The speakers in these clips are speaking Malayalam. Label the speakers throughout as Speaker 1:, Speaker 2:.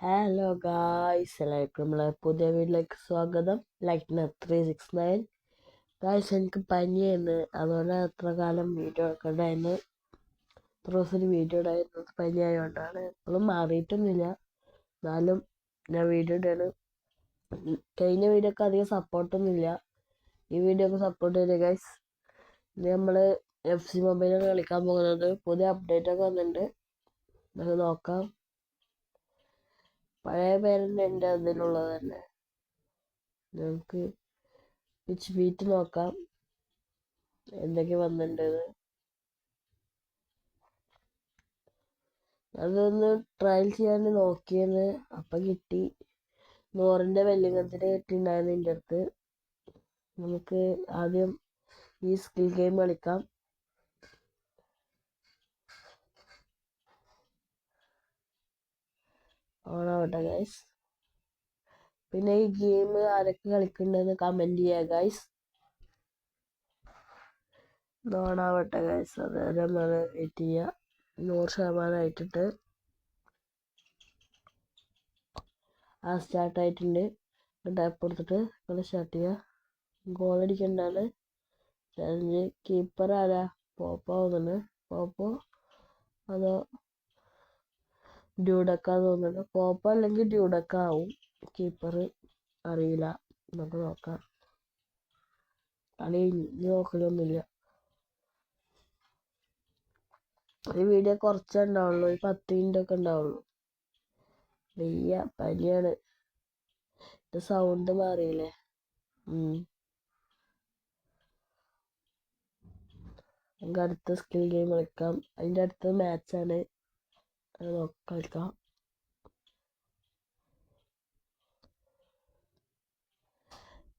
Speaker 1: ഹലോ ഗായ്സ്, എല്ലാവർക്കും നമ്മളെ പുതിയ വീട്ടിലേക്ക് സ്വാഗതം. ലൈക്ക് 369 ഗായ്സ്, എനിക്ക് പനിയായിരുന്നു. അതുകൊണ്ട് എത്ര കാലം വീഡിയോ എടുക്കണ്ടായിരുന്നു. എത്ര ദിവസം വീഡിയോ ഇടായിരുന്നു. പനി ആയതുകൊണ്ടാണ്. ഇപ്പോഴും മാറിയിട്ടൊന്നുമില്ല, എന്നാലും ഞാൻ വീഡിയോ ഇടാണ്. കഴിഞ്ഞ വീഡിയോക്ക് അധികം സപ്പോർട്ടൊന്നുമില്ല. ഈ വീഡിയോക്ക് സപ്പോർട്ട് ചെയ്തേ ഗായ്സ്. ഇനി നമ്മൾ FC മൊബൈലാണ് കളിക്കാൻ പോകുന്നത്. പുതിയ അപ്ഡേറ്റ് ഒക്കെ വന്നിട്ടുണ്ട്, നമുക്ക് നോക്കാം. പഴയ പേരൻ്റെ എൻ്റെ അതിലുള്ളത് തന്നെ. നമുക്ക് പിച്ച് ബീറ്റ് നോക്കാം എന്തൊക്കെ വന്നിട്ടുണ്ട്. അതൊന്ന് ട്രയൽ ചെയ്യാൻ നോക്കിയെന്ന് അപ്പം കിട്ടി. 100ൻ്റെ വെല്ലിങ്ങത്തിന് കിട്ടിയിട്ടുണ്ടായിരുന്നു എൻ്റെ അടുത്ത്. നമുക്ക് ആദ്യം ഈ സ്കിൽ ഗെയിം കളിക്കാം. ഓണാവട്ടെ ഗൈസ്. പിന്നെ ഈ ഗെയിം ആരൊക്കെ കളിക്കുന്നുണ്ടെന്ന് കമൻറ്റ് ചെയ്യുക ഗൈസ്. ഓണാവട്ടെ ഗൈസ്. അതായത് നമ്മൾ വെയിറ്റ് ചെയ്യുക. 100% ആയിട്ടിട്ട് സ്റ്റാർട്ട് ആയിട്ടുണ്ട്. ടാപ്പ് കൊടുത്തിട്ട് നമ്മൾ സ്റ്റാർട്ട് ചെയ്യുക. Goal അടിക്കേണ്ടതാണ് challenge. കീപ്പർ ആരാ? പോപ്പോ തോന്നുന്നുണ്ട്. പോപ്പോ അതോ ഡ്യൂഡക്ക തോന്നുന്നുണ്ട്. പോപ്പോ അല്ലെങ്കിൽ ഡ്യൂഡക്ക ആവും കീപ്പർ, അറിയില്ല. നമുക്ക് നോക്കാം. കളി നോക്കലൊന്നുമില്ല. ഈ വീഡിയോ കുറച്ചേ ഉണ്ടാവുള്ളൂ, ഈ 10 മിനിറ്റ് ഒക്കെ ഉണ്ടാവുള്ളൂ. വയ്യ, പനിയാണ്. സൗണ്ട് മാറിയില്ലേ? നമുക്ക് അടുത്ത സ്കിൽ ഗെയിം കളിക്കാം. അതിൻ്റെ അടുത്ത മാച്ചാണ്, അത് കളിക്കാം.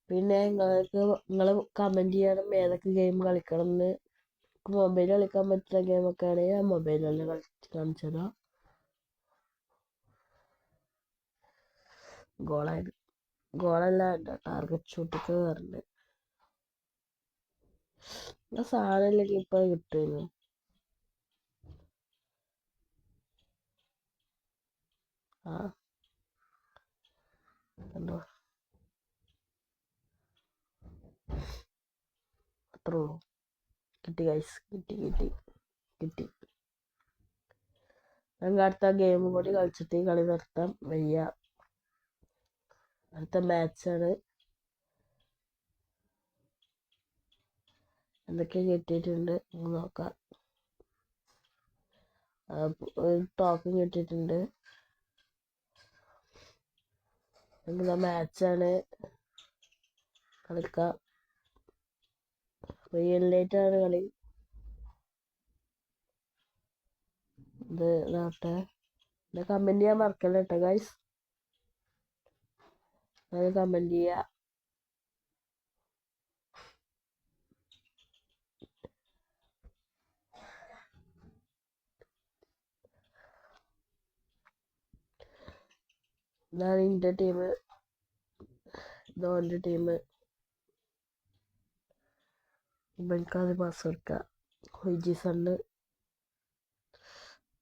Speaker 1: പിന്നെ നിങ്ങൾ കമൻറ്റ് ചെയ്യണം ഏതൊക്കെ ഗെയിം കളിക്കണം എന്ന്. മൊബൈൽ കളിക്കാൻ പറ്റുന്ന ഗെയിമൊക്കെ ആണെങ്കിൽ ഞാൻ മൊബൈലിൽ കാണിച്ചു തരാം. ഗോളല്ല ടാർഗറ്റ് ഷൂട്ടൊക്കെ കയറുന്നുണ്ട്. സാധനമില്ലെങ്കിൽ ഇപ്പം കിട്ടുന്നു. കണ്ടോ, അത്രേ ഉള്ളൂ. കിട്ടി ഗൈസ്, കിട്ടി. ഞങ്ങൾക്ക് അടുത്ത ഗെയിം കൂടി കളിച്ചിട്ട് ഈ കളി നിർത്താം. വയ്യ. അടുത്ത മാച്ചാണ്. എന്തൊക്കെ കിട്ടിയിട്ടുണ്ട് നോക്കാം. ഒരു ടോക്കൺ കിട്ടിയിട്ടുണ്ട്. നമുക്ക് മാച്ചാണ് കളിക്കാം. റിയൽ ലൈറ്റാണ് കളി. ഇത് ഇതാവട്ടെ. കമൻറ്റ് ചെയ്യാൻ മറക്കല്ല കേട്ടോ ഗൈസ്. അത് കമൻറ്റ് ചെയ്യുക. ഇതാണ് എൻ്റെ ടീം, ഇതോൻ്റെ ടീം. ഇവൻക്കാത് പാസ് കൊടുക്കുക. ഹൊയ്ജി സണ്ണ്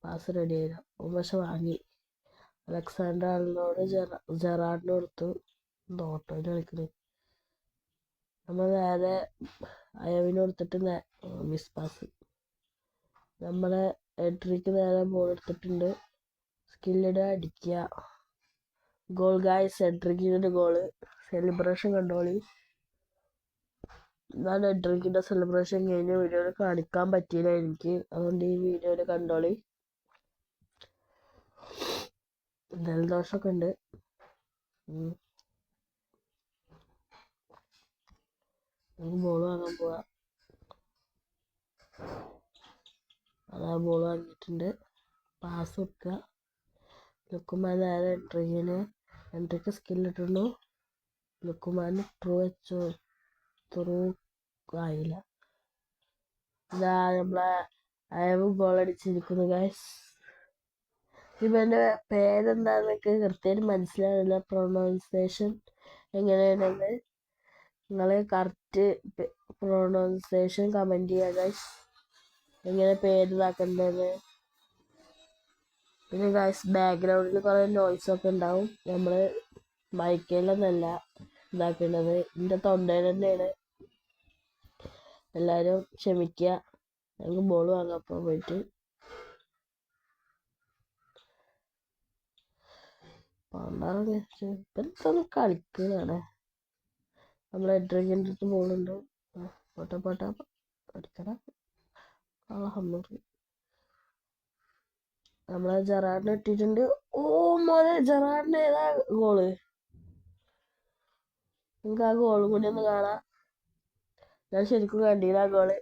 Speaker 1: പാസ് റെഡി ആയില്ല. പക്ഷെ വാങ്ങി. അലക്സാണ്ടർ ആളിനോട് ജെറാഡിന് കൊടുത്തു. ഓട്ടോയിൽ കളിക്കുന്നത്. നമ്മൾ നേരെ അയവിന് കൊടുത്തിട്ട് മിസ് പാസ്. നമ്മളെ എട്രിക്ക് നേരെ ബോൾ എടുത്തിട്ടുണ്ട്. സ്കില്ലിടുക, അടിക്കുക. ഗോൾ ഗായ്സ്, എട്രിക്കിൻ്റെ ഗോള്. സെലിബ്രേഷൻ കണ്ടോളി. ഞാൻ എട്രിക്കിൻ്റെ സെലിബ്രേഷൻ കഴിഞ്ഞ വീഡിയോയിൽ കാണിക്കാൻ പറ്റിയില്ല എനിക്ക്, അതുകൊണ്ട് ഈ വീഡിയോയിൽ കണ്ടോളി. ജലദോഷമൊക്കെ ഉണ്ട്. നമുക്ക് ബോൾ വാങ്ങാൻ പോവാം. അതാ ബോൾ വാങ്ങിയിട്ടുണ്ട്. പാസ് വെക്കുക. ലുക്കുമാൻ നേരെ എൻട്രിക്ക് സ്കില്ലിട്ടുള്ളൂ. ലുക്കുമാൻ ത്രൂ ആയില്ല. ഇതാ നമ്മളെ അയവ് ഗോൾ അടിച്ചിരിക്കുന്നു ഗൈസ്. ഇവൻ്റെ പേരെന്താന്നൊക്കെ കൃത്യമായിട്ട് മനസ്സിലാവില്ല. പ്രൊണൗൺസിയേഷൻ എങ്ങനെയാണെന്ന് നിങ്ങൾ കറക്റ്റ് പ്രൊണൗൺസിയേഷൻ കമൻറ്റ് ചെയ്യുക ഗൈസ്. എങ്ങനെ പേര് ഇതാക്കേണ്ടത്. പിന്നെ ഗൈസ് ബാക്ക്ഗ്രൗണ്ടിൽ കുറേ നോയ്സൊക്കെ ഉണ്ടാവും. നമ്മൾ മൈക്കയിലൊന്നല്ല ഇതാക്കുന്നത്, എൻ്റെ തൊണ്ടയിൽ തന്നെയാണ്. എല്ലാവരും ക്ഷമിക്കുക. ഞങ്ങൾക്ക് ബോൾ വാങ്ങാം അപ്പോൾ പോയിട്ട്. പണ്ടാറൊക്കെ ഇപ്പം കളിക്കുന്നതാണ്. നമ്മൾ ഡ്രിങ്കിൻ്റെ അടുത്ത് ബോളുണ്ട്. പോട്ടെ പോട്ടെ അടിക്കണം. ഹമ്മൂറി നമ്മളെ ജെറാഡിനെ ഇട്ടിട്ടുണ്ട്. ഓ മോനെ, ജെറാഡിന് ഏതാ ഗോള്? നിങ്ങൾക്ക് ആ ഗോളും കൂടി ഒന്ന് കാണാം. ഞാൻ ശരിക്കും കണ്ടില്ല ആ ഗോള്.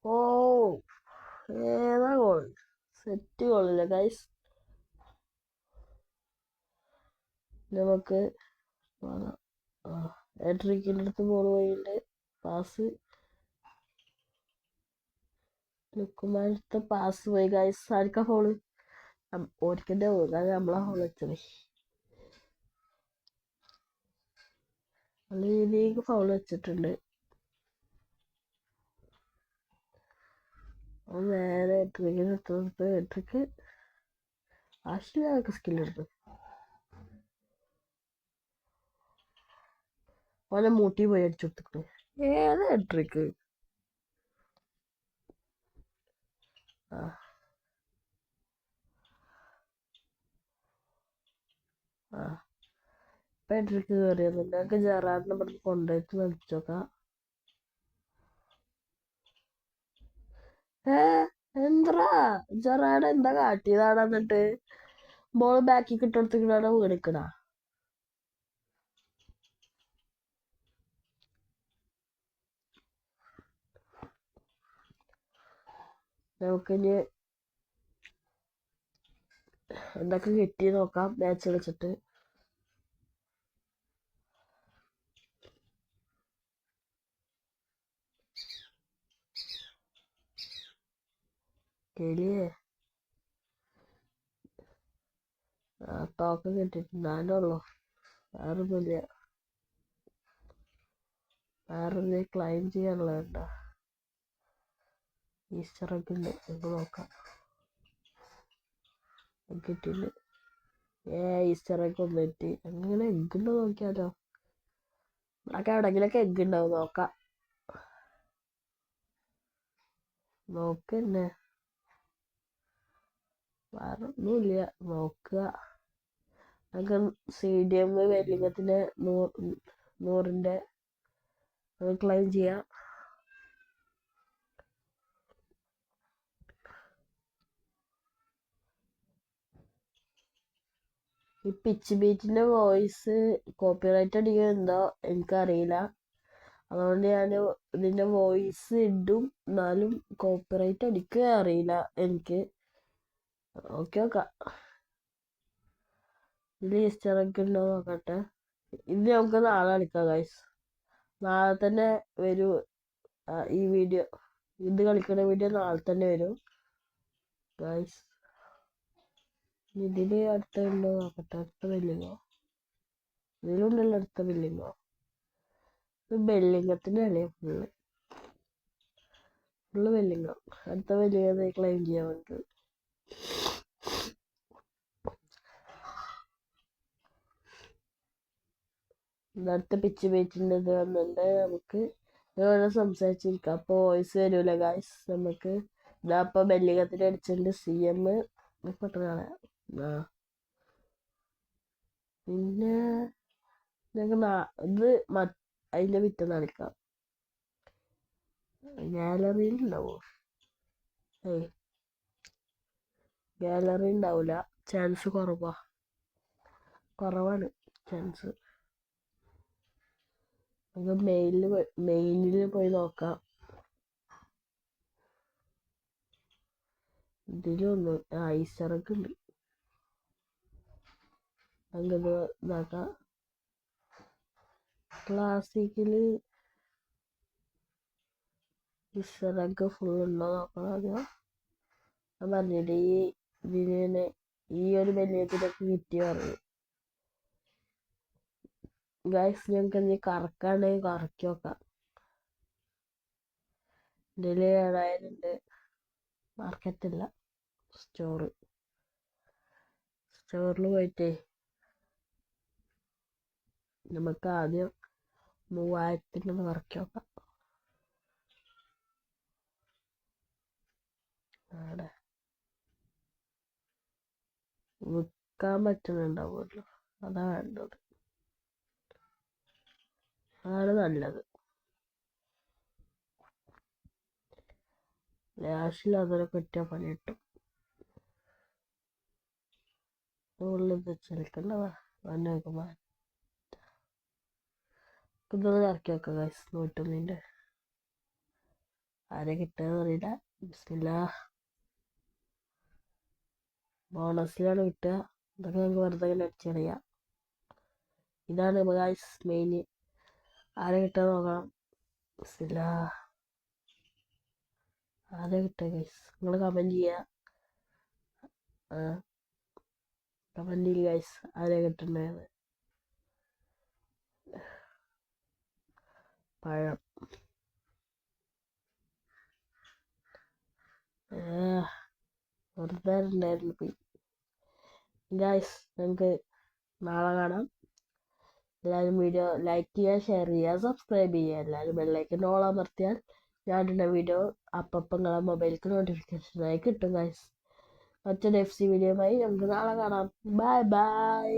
Speaker 1: ഓ ഏതാ ഗോൾ? Set ഗോളില്ല guys. നമുക്ക് എഡ്രിക്കിൻ്റെ അടുത്ത് ബോൾ പോയിട്ടുണ്ട്. പാസ് ലുക്കുമാനത്തെ പാസ് പോയി ഗൈസ്. ആർക്കാ ഫോള്? ഓർക്കിൻ്റെ പോകാതെ നമ്മളാ ഫോൾ വെച്ചത്. നല്ല രീതിക്ക് ഫൗൾ വെച്ചിട്ടുണ്ട്. നേരെ എഡ്രിക്കിന് എടുത്ത് എഡ്രിക്ക് ആശിലൊക്കെ സ്കില്ലെടുത്ത് ഓനെ മൂട്ടി പോയി അടിച്ചു കൊടുത്തിട്ട്. ഏതാ എഡ്രിക്ക്? ആ ആ ഇപ്പം എഡ്രിക്ക് കയറിയത്. ഞങ്ങൾക്ക് ജെറാഡിനെ ഇവിടെ കൊണ്ടുപോയിട്ട് കളിച്ചോക്കാം. എന്താ ജെറാഡ് എന്താ കാട്ടിയതാണ്? എന്നിട്ട് ബോൾ ബാക്കി കിട്ടെടുത്തിട്ടാണ് വീണിക്കണ. നമുക്കിനി എന്തൊക്കെ കിട്ടി നോക്കാം മാച്ച് കളിച്ചിട്ട്. കിളിയേ തോക്കം കിട്ടിയിട്ട് ഞാനുള്ളൂ. വേറൊന്നുമില്ല. വേറൊന്നും ക്ലൈം ചെയ്യാനുള്ള കേട്ടോ. ഈസ്റ്ററൊക്കെ ഉണ്ട്, നമുക്ക് നോക്കാം. കിട്ടിയില്ല. ഈസ്റ്ററൊക്കെ ഒന്ന് കിട്ടി. അങ്ങനെ എഗ്ഗുണ്ടോ നോക്കിയാലോ? ഇവിടെ എവിടെങ്കിലൊക്കെ എഗ്ഗ് ഉണ്ടാവും, നോക്കാം. നോക്കന്നെ, വേറെ ഒന്നുമില്ല. നോക്കുക. നമുക്ക് CDM വെല്ലിങ്ങത്തിൻ്റെ 100ൻ്റെ ക്ലൈം ചെയ്യാം. ഈ പിച്ച് ബീറ്റിൻ്റെ വോയിസ് കോപ്പിറൈറ്റ് അടിക്കുന്നുണ്ടോ എനിക്കറിയില്ല. അതുകൊണ്ട് ഞാൻ ഇതിൻ്റെ വോയിസ് ഇടും. എന്നാലും കോപ്പിറൈറ്റ് അടിക്കുക അറിയില്ല എനിക്ക്. ഓക്കെ നോക്കാം. ഇതിൽ ഈസ്റ്ററൊക്കെ ഉണ്ടോ നോക്കട്ടെ. ഇത് നമുക്ക് നാളെ കളിക്കാം ഗൈസ്. നാളെ തന്നെ വരും ഈ വീഡിയോ. ഇത് കളിക്കുന്ന വീഡിയോ നാളെ തന്നെ വരും ഗൈസ്. ഇതിൽ അടുത്ത ഉണ്ടോ നോക്കട്ടെ. അടുത്ത ബെല്ലിങ്ങോ? ഇതിലുണ്ടല്ലോ അടുത്ത ബെല്ലിങ്ങോ? ഇത് ബെല്ലിങ്ങത്തിൻ്റെ അല്ലേ? ഫുള്ള് ബെല്ലിങ്ങോ. അടുത്ത ബെല്ലിങ്ങ ക്ലെയിം ചെയ്യാൻ വേണ്ടി. അടുത്ത പിച്ച് ബേറ്റിൻ്റെ ഇത് വന്നിട്ടുണ്ട്. നമുക്ക് ഇതോടെ സംസാരിച്ചിരിക്കാം. അപ്പോൾ വോയിസ് വരൂല ഗായ്സ്. നമുക്ക് ഇതാ ഇപ്പോൾ ബെല്ലിങ്ങത്തിന് അടിച്ചിട്ടുണ്ട്. CM പെട്ടെന്ന് കാണാം. പിന്നെ ഞങ്ങൾക്ക് ഇത് അതിൻ്റെ പിറ്റേന്ന് കളിക്കാം. ഗാലറിയിൽ ഉണ്ടാവോ? ഗാലറി ഉണ്ടാവില്ല. ചാൻസ് കുറവാണ് ചാൻസ്. നമുക്ക് മെയിലിൽ പോയി നോക്കാം. ഇതിലൊന്ന് ഈസ്റ്ററൊക്കെ ഉണ്ട്. അങ്ങനെ ഇതാക്കാം. ക്ലാസിക്കില് ഈസ്റ്ററൊക്കെ ഫുൾ ഉണ്ടോ നോക്കണം ആദ്യം. ഞാൻ പറഞ്ഞിട്ട് ഇതിന് ഈ ഒരു ബെല്ലിയത്തിനൊക്കെ കിട്ടിയ പറഞ്ഞു ഗൈസ്. ഞങ്ങൾക്ക് എന്തെങ്കിലും കറക്കാണെങ്കിൽ കറക്കി നോക്കാം. ഇതിൽ 7000 ഉണ്ട്. മാർക്കറ്റില്ല, സ്റ്റോറിൽ പോയിട്ട് നമുക്ക് ആദ്യം 3000 വറക്കി നോക്കാം. അവിടെ വിൽക്കാൻ പറ്റുന്നുണ്ടാവുമല്ലോ, അതാ വേണ്ടത്, അതാണ് നല്ലത്. ലാസ്റ്റിൽ അതൊരു കിട്ടിയ പണി കിട്ടും. ഉള്ളത് ചെലുക്കണ്ടതാ വന്നേക്കുമ്പോൾ ഇതൊന്ന് ഇറക്കി വെക്കാം ഗൈസ്. 101 ആരെ കിട്ടുകയെന്ന് അറിയില്ല. ബിസ്മില്ലാ. ബോണസിലാണ് കിട്ടുക. ഇതൊക്കെ ഞങ്ങൾക്ക് വെറുതെ ഇങ്ങനെ അടിച്ചറിയാം. ഇതാണ് ഗൈസ് മെയിൻ. ആരെ കിട്ടുക നോക്കണം. ബിസ്മില്ലാ. ആരെ കിട്ടുക ഗൈസ്, നിങ്ങൾ കമൻറ്റ് ചെയ്യുക. കമൻറ്റ് ചെയ്യുക ഗൈസ്, ആരെ കിട്ടുന്നുണ്ടെന്ന്. പഴം വെറുതെ ഉണ്ടായിരുന്നു പോയി. ഗൈസ് നമുക്ക് നാളെ കാണാം. എല്ലാവരും വീഡിയോ ലൈക്ക് ചെയ്യുക, ഷെയർ ചെയ്യുക, സബ്സ്ക്രൈബ് ചെയ്യുക. എല്ലാവരും ബെല്ലൈക്കൻ ഓൾ അമർത്തിയാൽ ഞാനിടുന്ന വീഡിയോ അപ്പം നിങ്ങളെ മൊബൈലിലേക്ക് നോട്ടിഫിക്കേഷനായി കിട്ടും ഗൈസ്. മറ്റൊരു FC വീഡിയോയുമായി നമുക്ക് നാളെ കാണാം. Bye bye.